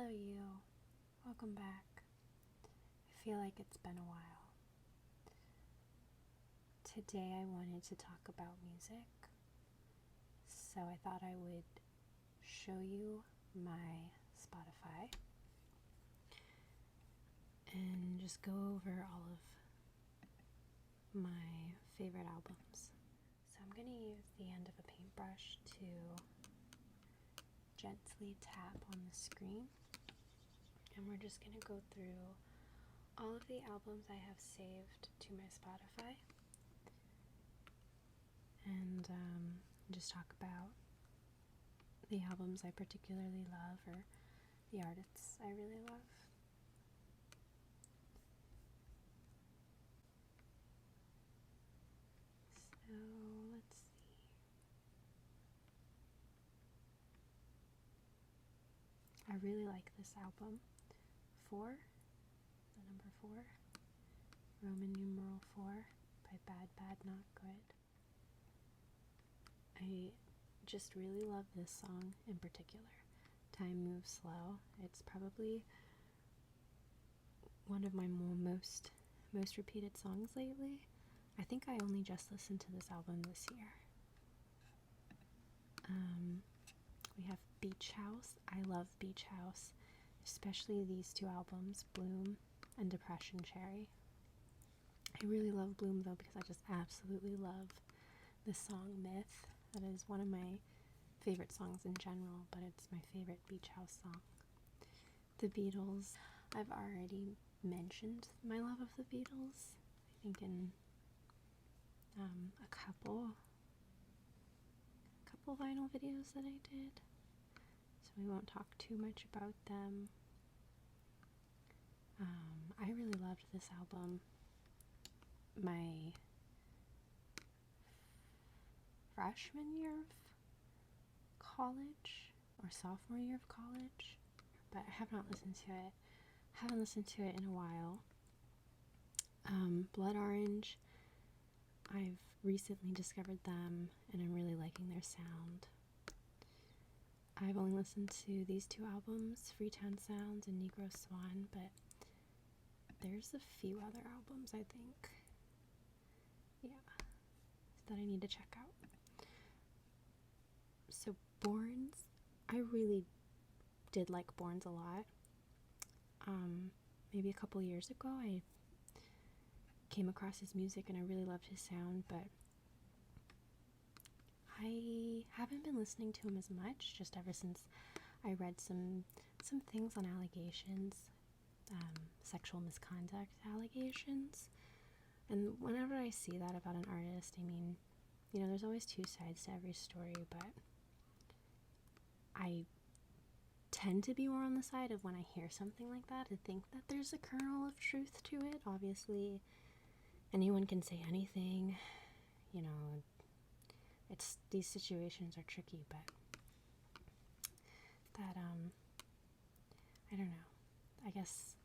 Hello, you. Welcome back. I feel like it's been a while. Today I wanted to talk about music, so I thought I would show you my Spotify and just go over all of my favorite albums. So I'm going to use the end of a paintbrush to gently tap on the screen, and we're just going to go through all of the albums I have saved to my Spotify and just talk about the albums I particularly love or the artists I really love. So let's see. I really like this album. 4, the number 4, Roman numeral 4 by Bad Bad Not Good. I just really love this song in particular. Time Moves Slow. It's probably one of my most repeated songs lately. I think I only just listened to this album this year. We have Beach House. I love Beach House, especially these two albums, Bloom and Depression Cherry. I really love Bloom though because I just absolutely love this song Myth. That is one of my favorite songs in general, but it's my favorite Beach House song. The Beatles. I've already mentioned my love of the Beatles, I think in a couple vinyl videos that I did, so we won't talk too much about them. I really loved this album my freshman year of college or sophomore year of college, but I have not listened to it. Haven't listened to it in a while. Blood Orange, I've recently discovered them and I'm really liking their sound. I've only listened to these two albums, Freetown Sounds and Negro Swan, but there's a few other albums I think, that I need to check out. So Borns, I really did like Borns a lot. Maybe a couple years ago I came across his music and I really loved his sound, but I haven't been listening to him as much just ever since I read some things on allegations, sexual misconduct allegations. And whenever I see that about an artist, I mean, there's always two sides to every story, but I tend to be more on the side of when I hear something like that to think that there's a kernel of truth to it. Obviously, anyone can say anything, it's, these situations are tricky, but that, I don't know, I guess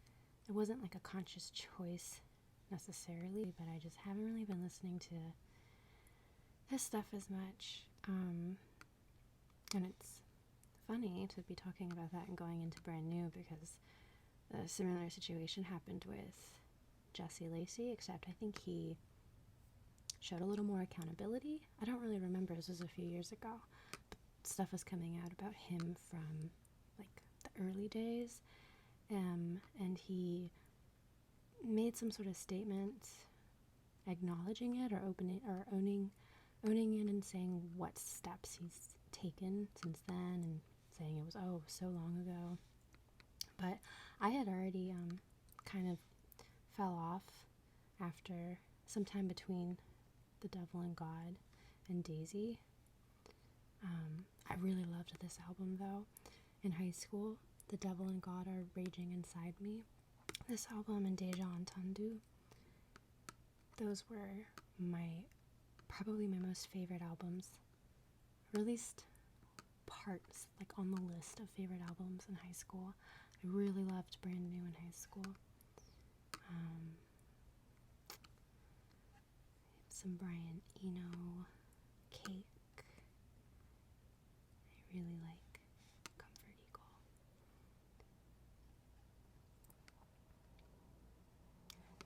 it wasn't like a conscious choice necessarily, but I just haven't really been listening to his stuff as much, and it's funny to be talking about that and going into brand new because a similar situation happened with Jesse Lacey, except I think he showed a little more accountability. I don't really remember, this was a few years ago, but stuff was coming out about him from like the early days, and he made some sort of statement acknowledging it or owning it and saying what steps he's taken since then and saying it was so long ago. But I had already kind of fell off after some time between The Devil and God and Daisy. I really loved this album though. In high school, The Devil and God Are Raging Inside Me. This album and Deja Entendu, those were probably my most favorite albums, or at least parts, like on the list of favorite albums in high school. I really loved Brand New in high school. Some Brian Eno, Cake. I really like Comfort Eagle.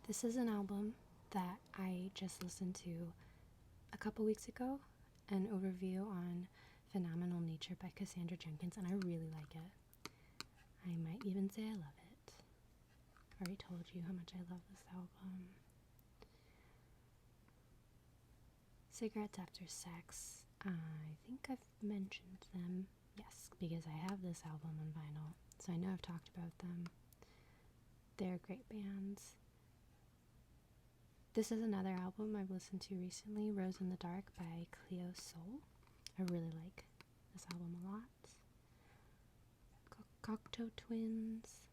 This is an album that I just listened to a couple weeks ago, an overview on Phenomenal Nature by Cassandra Jenkins, and I really like it. I might even say I love it. I already told you how much I love this album. Cigarettes After Sex, I think I've mentioned them. Yes, because I have this album on vinyl, so I know I've talked about them. They're great bands. This is another album I've listened to recently, Rose in the Dark by Cleo Sol. I really like this album a lot. Cocteau Twins.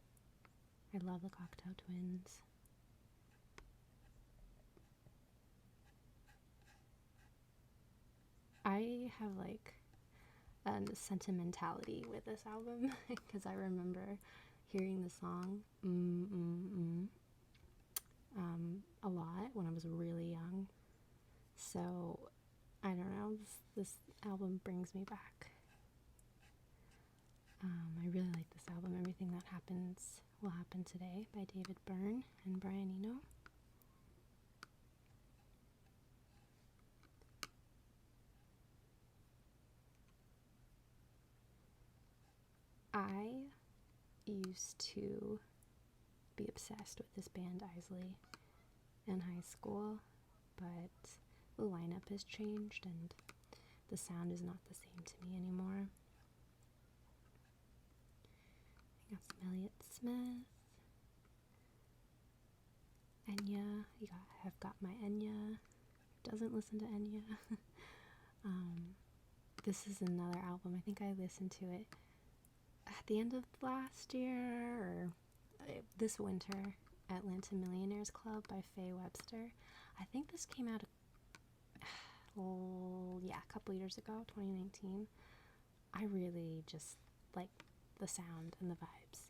I love the Cocteau Twins. I have like a sentimentality with this album because I remember hearing the song a lot when I was really young. So I don't know, this album brings me back. I really like this album. Everything That Happens Will Happen Today by David Byrne and Brian Eno. I used to be obsessed with this band Isley in high school, but the lineup has changed and the sound is not the same to me anymore. I got some Elliott Smith, Enya. I've got my Enya. Doesn't listen to Enya. This is another album. I think I listened to it at the end of last year or this winter. Atlanta Millionaires Club by Faye Webster. I think this came out a couple years ago, 2019. I really just like the sound and the vibes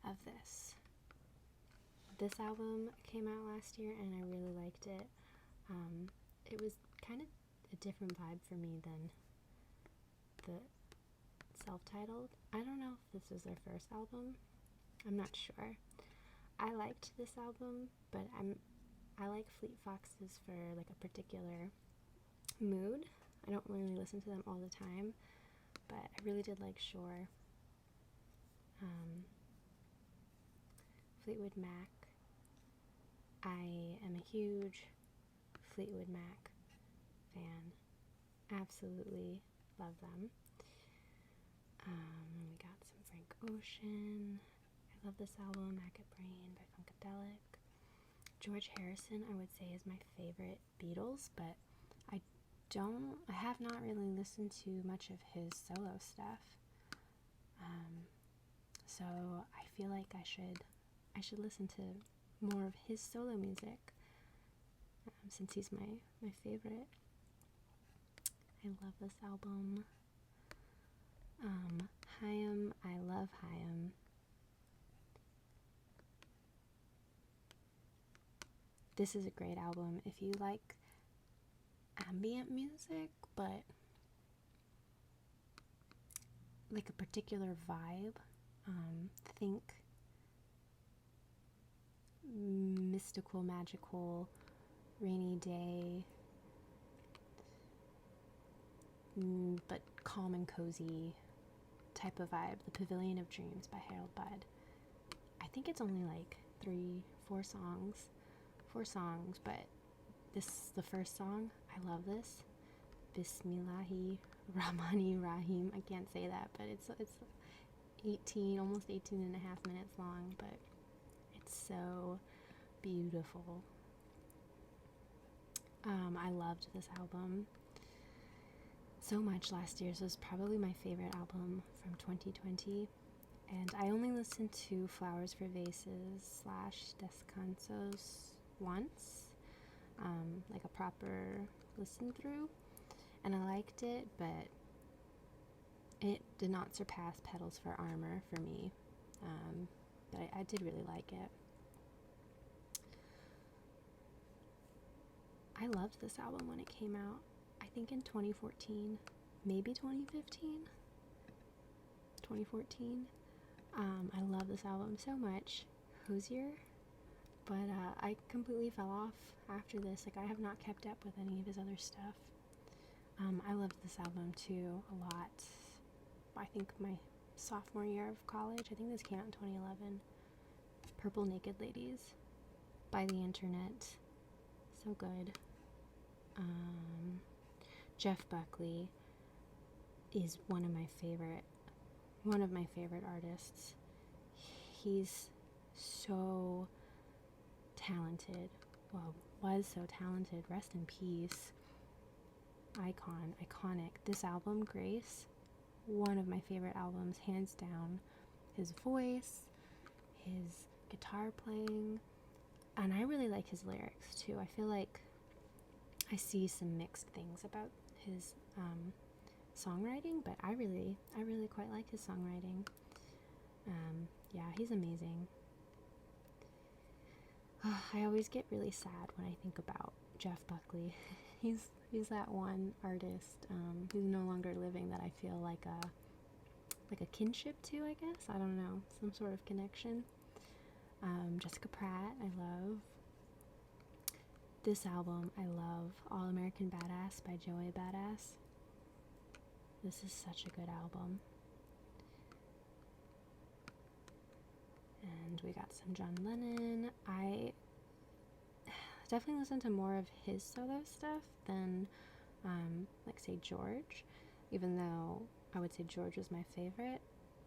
of this. This album came out last year and I really liked it. It was kind of a different vibe for me than the self-titled. I don't know if this was their first album. I'm not sure. I liked this album, but I like Fleet Foxes for like a particular mood. I don't really listen to them all the time, but I really did like Shore. Fleetwood Mac. I am a huge Fleetwood Mac fan. Absolutely love them. We got some Frank Ocean. I love this album, Maggot Brain by Funkadelic. George Harrison, I would say, is my favorite Beatles, but I have not really listened to much of his solo stuff. So I feel like I should listen to more of his solo music, since he's my favorite. I love this album. Haim, I love Haim. This is a great album if you like ambient music, but like a particular vibe. Think mystical, magical, rainy day, but calm and cozy type of vibe. The Pavilion of Dreams by Harold Budd. I think it's only like 4 songs, but this, the first song, I love this. Bismillahi Rahmani Rahim. I can't say that, but it's almost 18 and a half minutes long, but it's so beautiful. I loved this album so much last year. So it's probably my favorite album from 2020. And I only listened to Flowers for Vases / Descansos once, like a proper listen through, and I liked it, but it did not surpass Petals for Armor for me, but I did really like it. I loved this album when it came out, I think in 2014, maybe 2015, 2014. I love this album so much. Hosier But I completely fell off after this. Like, I have not kept up with any of his other stuff. I loved this album too a lot. I think my sophomore year of college. I think this came out in 2011. Purple Naked Ladies by The Internet. So good. Jeff Buckley is one of my favorite artists. He's so talented. Well, was so talented. Rest in peace. Iconic. This album, Grace, one of my favorite albums, hands down. His voice, his guitar playing, and I really like his lyrics too. I feel like I see some mixed things about his songwriting, but I really quite like his songwriting. Yeah, he's amazing. I always get really sad when I think about Jeff Buckley. He's that one artist who's no longer living that I feel like a kinship to, I guess. I don't know, some sort of connection. Jessica Pratt, I love. This album, I love. All American Badass by Joey Badass. This is such a good album. And we got some John Lennon. I definitely listen to more of his solo stuff than, like, say, George, even though I would say George was my favorite.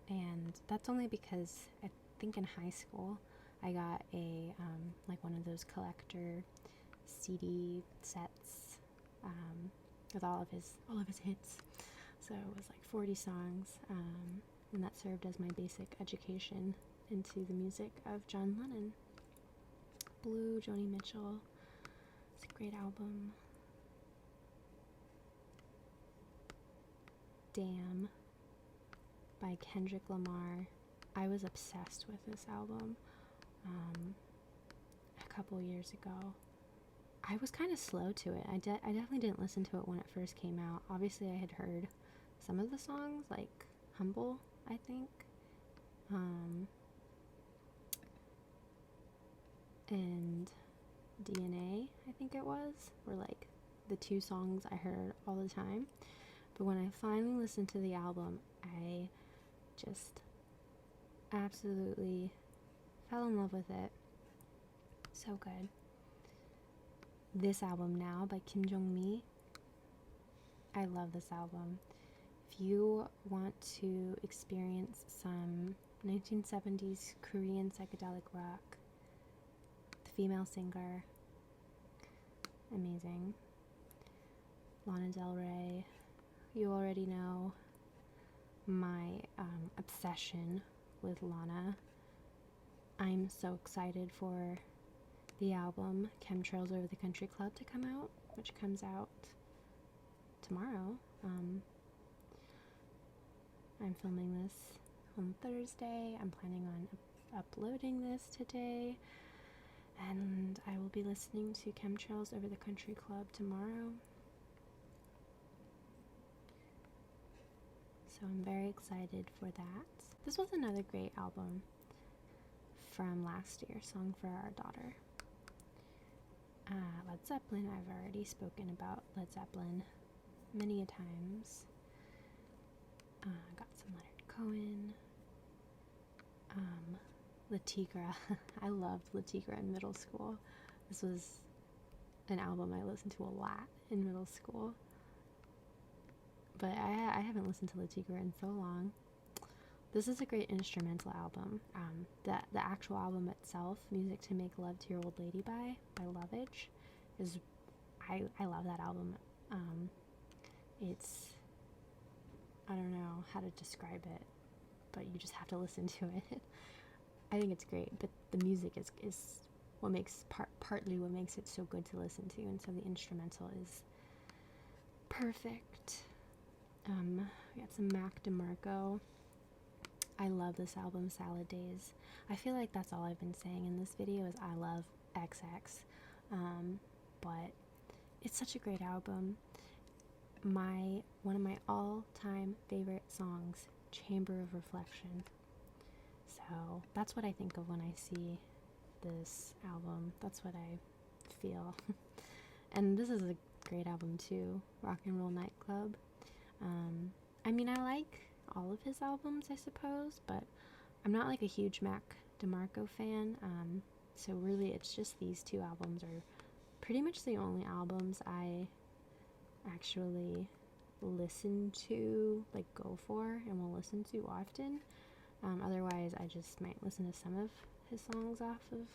And that's only because I think in high school I got a, like, one of those collector CD sets with all of his hits. So it was like 40 songs, and that served as my basic education into the music of John Lennon. Blue, Joni Mitchell. It's a great album. Damn by Kendrick Lamar. I was obsessed with this album a couple years ago. I was kind of slow to it. I definitely didn't listen to it when it first came out. Obviously, I had heard some of the songs, like Humble, I think. And DNA, I think it was, were like the two songs I heard all the time. But when I finally listened to the album, I just absolutely fell in love with it. So good. This album Now by Kim Jong-mi. I love this album. If you want to experience some 1970s Korean psychedelic rock, the female singer, amazing. Lana Del Rey. You already know my obsession with Lana. I'm so excited for the album Chemtrails Over the Country Club to come out, which comes out tomorrow. I'm filming this on Thursday. I'm planning on uploading this today, and I will be listening to Chemtrails Over the Country Club tomorrow. So I'm very excited for that. This was another great album from last year, Song for Our Daughter. Led Zeppelin, I've already spoken about Led Zeppelin many a times. Got some Leonard Cohen. La Tigra. I loved La Tigra in middle school. This was an album I listened to a lot in middle school. But I haven't listened to La Tigra in so long. This is a great instrumental album. The actual album itself, Music to Make Love to Your Old Lady by Lovage, is I love that album. It's, I don't know how to describe it, but you just have to listen to it. I think it's great, but the music is what makes partly what makes it so good to listen to, and so the instrumental is perfect. We got some Mac DeMarco. I love this album, Salad Days. I feel like that's all I've been saying in this video is I love XX. But it's such a great album. One of my all-time favorite songs, Chamber of Reflection. So that's what I think of when I see this album. That's what I feel. And this is a great album too, Rock and Roll Nightclub. I mean, I like all of his albums, I suppose, but I'm not like a huge Mac DeMarco fan. So really it's just these two albums are pretty much the only albums I actually listen to, like go for and will listen to often. Otherwise I just might listen to some of his songs off of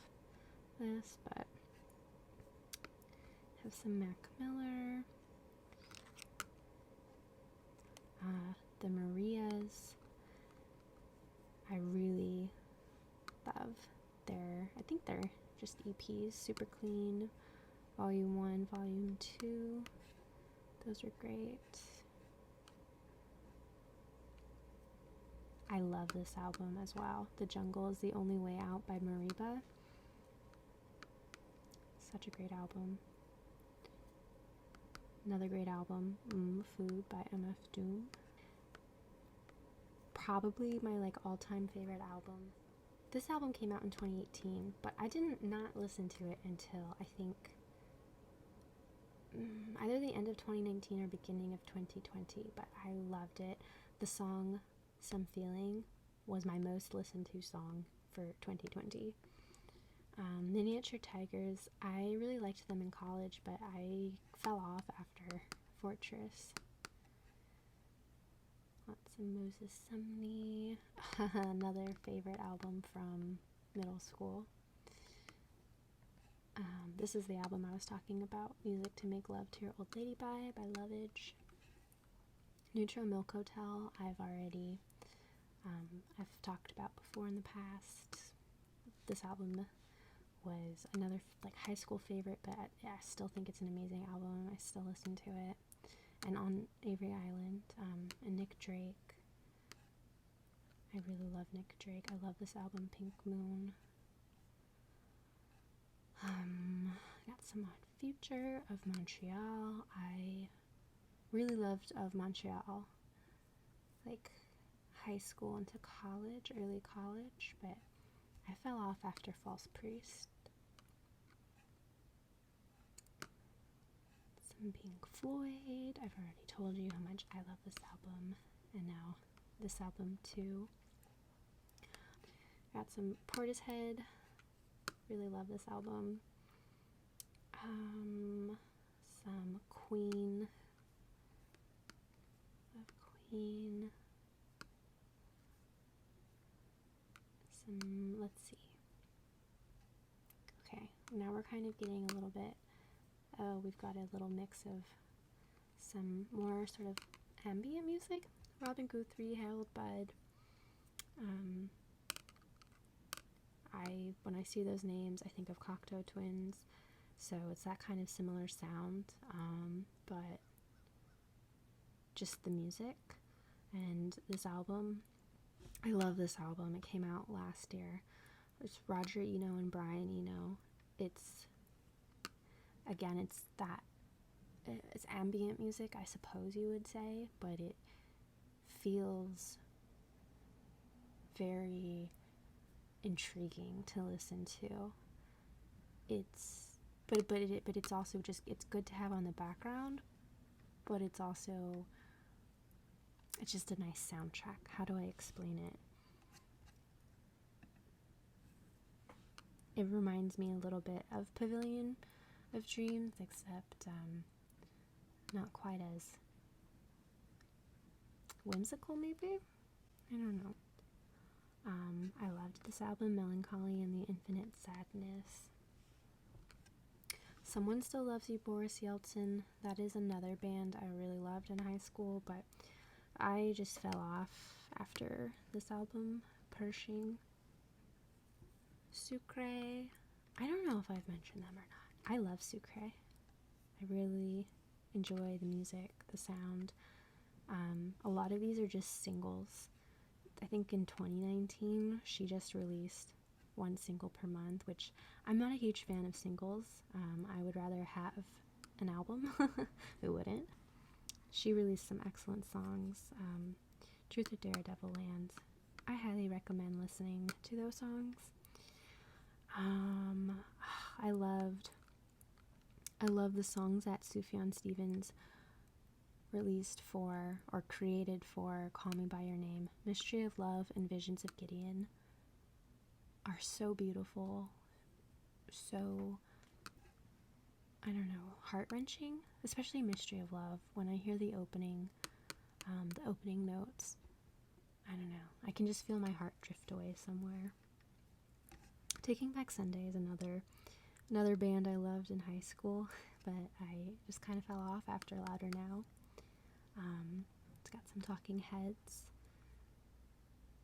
this, but have some Mac Miller, the Marias. I really love I think they're just EPs, Super Clean, Volume 1, Volume 2. Those are great. I love this album as well. The Jungle is the Only Way Out by Mariba. Such a great album. Another great album, Food by MF Doom. Probably my like all-time favorite album. This album came out in 2018, but I did not listen to it until I think either the end of 2019 or beginning of 2020, but I loved it. The song Some Feeling was my most listened to song for 2020. Miniature Tigers, I really liked them in college, but I fell off after Fortress. Lots of Moses Sumney. Another favorite album from middle school. This is the album I was talking about, Music to Make Love to Your Old Lady by Lovage. Neutral Milk Hotel, I've talked about before in the past. This album was another like high school favorite, but I still think it's an amazing album. I still listen to it. And On Avery Island, and Nick Drake. I really love Nick Drake. I love this album, Pink Moon. Got some on Future, Of Montreal. I really loved Of Montreal, like high school into college, early college, but I fell off after False Priest. Some Pink Floyd. I've already told you how much I love this album, and now this album too. Got some Portishead. Really love this album. Some Queen. Love Queen. Let's see. Okay, now we're kind of getting a little bit, we've got a little mix of some more sort of ambient music. Robin Guthrie, Harold Budd. When I see those names, I think of Cocteau Twins, so it's that kind of similar sound, but just the music. And this album, I love this album. It came out last year. It's Roger Eno and Brian Eno. It's ambient music, I suppose you would say, but it feels very intriguing to listen to. But it's also just, it's good to have on the background, but it's just a nice soundtrack. How do I explain it? It reminds me a little bit of Pavilion of Dreams, except not quite as whimsical, maybe? I don't know. I loved this album, Melancholy and the Infinite Sadness. Someone Still Loves You, Boris Yeltsin. That is another band I really loved in high school, but I just fell off after this album, Pershing. Sucre. I don't know if I've mentioned them or not. I love Sucre. I really enjoy the music, the sound. A lot of these are just singles. I think in 2019 she just released one single per month, which I'm not a huge fan of singles. I would rather have an album. Who wouldn't? She released some excellent songs. Truth or Dare, Devil Lands. I highly recommend listening to those songs. Um, I loved the songs that Sufjan Stevens released for or created for Call Me By Your Name. Mystery of Love and Visions of Gideon are so beautiful, so, I don't know, heart-wrenching, especially Mystery of Love. When I hear the opening notes, I don't know, I can just feel my heart drift away somewhere. Taking Back Sunday is another band I loved in high school, but I just kind of fell off after Louder Now. It's got some Talking Heads.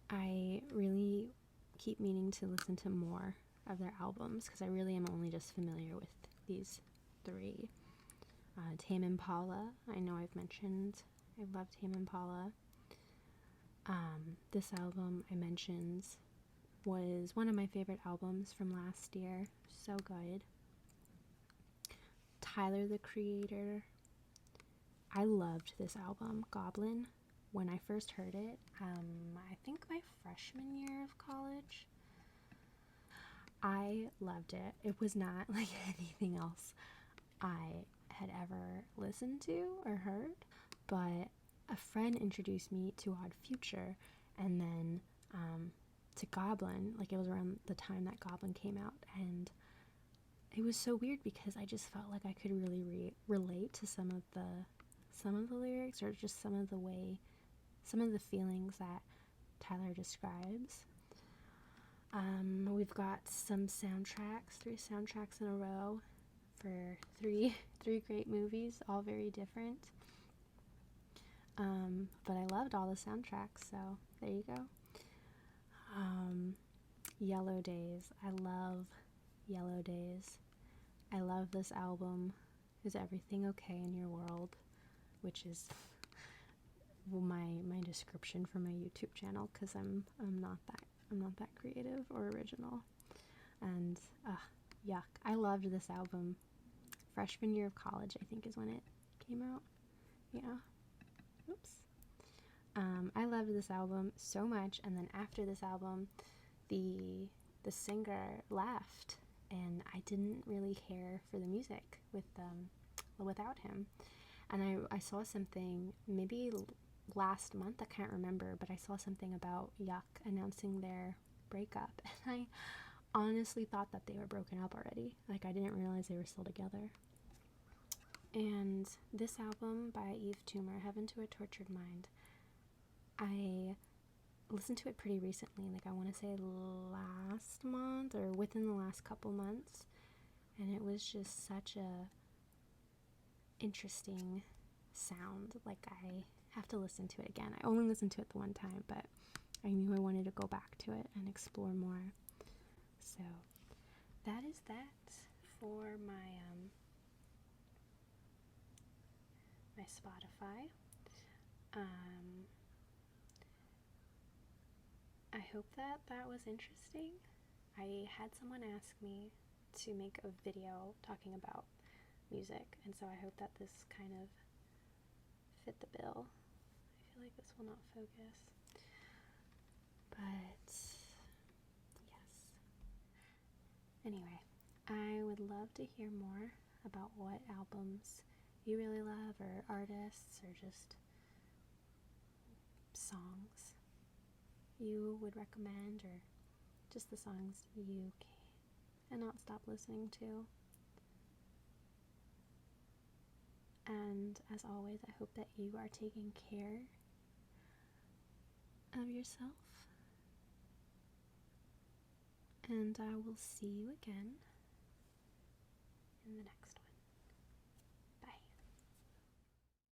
I really keep meaning to listen to more of their albums because I really am only just familiar with these three. Tame Impala, I know I've mentioned. I love Tame Impala. This album I mentioned was one of my favorite albums from last year. So good. Tyler, the Creator. I loved this album, Goblin, when I first heard it. I think my freshman year of college. I loved it. It was not like anything else I had ever listened to or heard, but a friend introduced me to Odd Future and then to Goblin. Like, it was around the time that Goblin came out, and it was so weird because I just felt like I could really relate to some of the lyrics, or just some of the feelings that Tyler describes. We've got some soundtracks, 3 soundtracks in a row for three great movies, all very different. But I loved all the soundtracks, so there you go. Yellow Days. I love Yellow Days. I love this album. Is Everything Okay in Your World? Which is my description for my YouTube channel, because I'm not that creative or original. And yuck. I loved this album. Freshman year of college, I think, is when it came out. Yeah. Oops. I loved this album so much, and then after this album, the singer left, and I didn't really care for the music without him. And I saw something maybe last month, I can't remember, but I saw something about Yuck announcing their breakup, and I honestly thought that they were broken up already. Like, I didn't realize they were still together. And this album by Eve Toomer, Heaven to a Tortured Mind, I listened to it pretty recently, like I want to say last month or within the last couple months, and it was just such a interesting sound. Like, I have to listen to it again. I only listened to it the one time, but I knew I wanted to go back to it and explore more. So that is that for my my Spotify. I hope that was interesting. I had someone ask me to make a video talking about music, and so I hope that this kind of fit the bill. I feel like this will not focus, but yes. Anyway, I would love to hear more about what albums you really love, or artists, or just songs you would recommend, or just the songs you cannot stop listening to. And as always, I hope that you are taking care of yourself, and I will see you again in the next one.